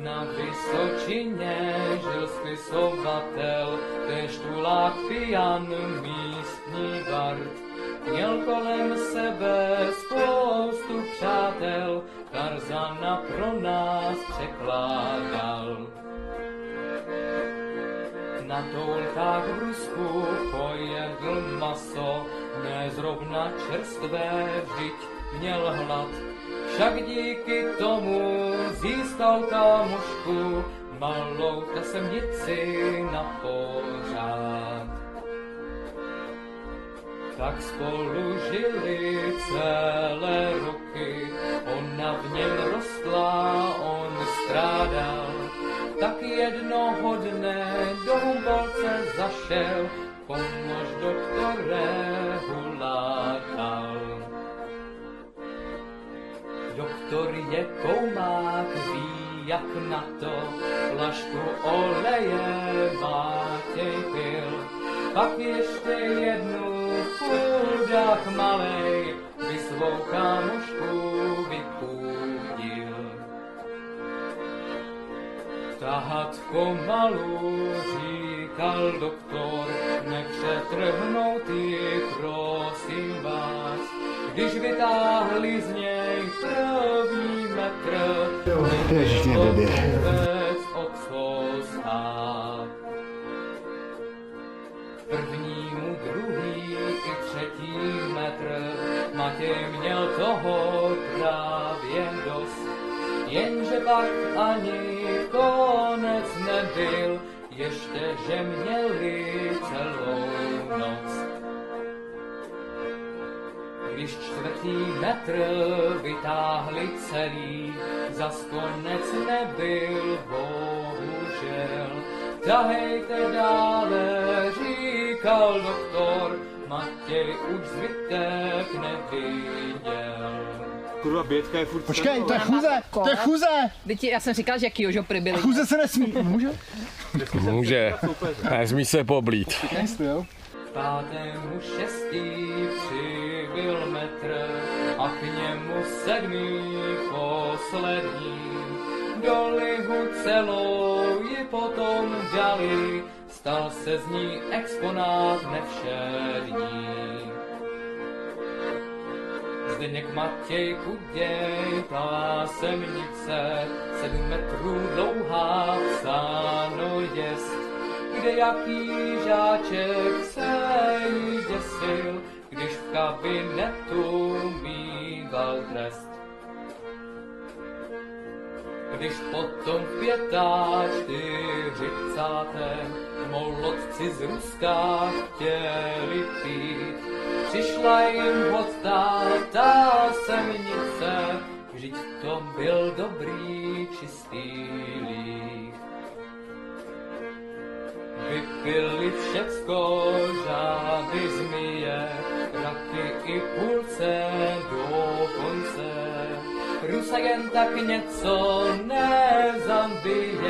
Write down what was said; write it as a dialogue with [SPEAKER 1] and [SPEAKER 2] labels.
[SPEAKER 1] Na Vysočině žil spisovatel, též tulák pijan, místní bard. Měl kolem sebe spoustu přátel, Tarzana pro nás překládal. Na toulkách v Rusku pojedl maso, nezrovna čerstvé, vždyť měl hlad. Však díky tomu získal kámošku, malou tasemnici na pořád. Tak spolu žili celé roky, ona v něm rostla, on strádal. Tak jednoho dne do Humboldtce zašel, pomož doktorému lákal. Doktor je koumák, ví jak na to, flašku oleje Mátěj pil. Pak ještě jednu chudák malej, by svou kámošku vypudil. Tahatko malou, říkal doktor, nepřetrhnout ji, prosím vás. Když vytáhli z něj první metr, nebylo vůbec o co stát. Prvnímu, druhý i třetí metr Matěj měl toho právě dost. Jenže pak ani konec nebyl, ještě že měli celou noc. Když čtvrtý metr vytáhli celý, zas konec nebyl, bohužel. Tahejte dále, říkal doktor, Matěj už zbytek neviděl.
[SPEAKER 2] Kurva, bětka je furt...
[SPEAKER 3] Počkej, to je chůze, to je chůze!
[SPEAKER 4] Teď já jsem říkal, že kýjožopry byly.
[SPEAKER 3] Chůze se nesmí, může?
[SPEAKER 2] Může, nesmí se poblít.
[SPEAKER 1] Pátému šestý přibyl metr a k němu sedmý poslední. Do lihu celou ji potom dali, stal se z ní exponát nevšední. Zdeněk Matěj Kuděj, pásemnice, 7 metrů dlouhá, psáno jest, kde jaký žáček se jí děsil, když v kabinetu mýval trest. Když potom v 45. molodci z Ruska chtěli pít, přišla jim vodta semnice, vždyť to byl dobrý čistý líh. Vypili všecko, žáby, zmije, raky i půlce dokonce. Rusa jen tak něco nezabije,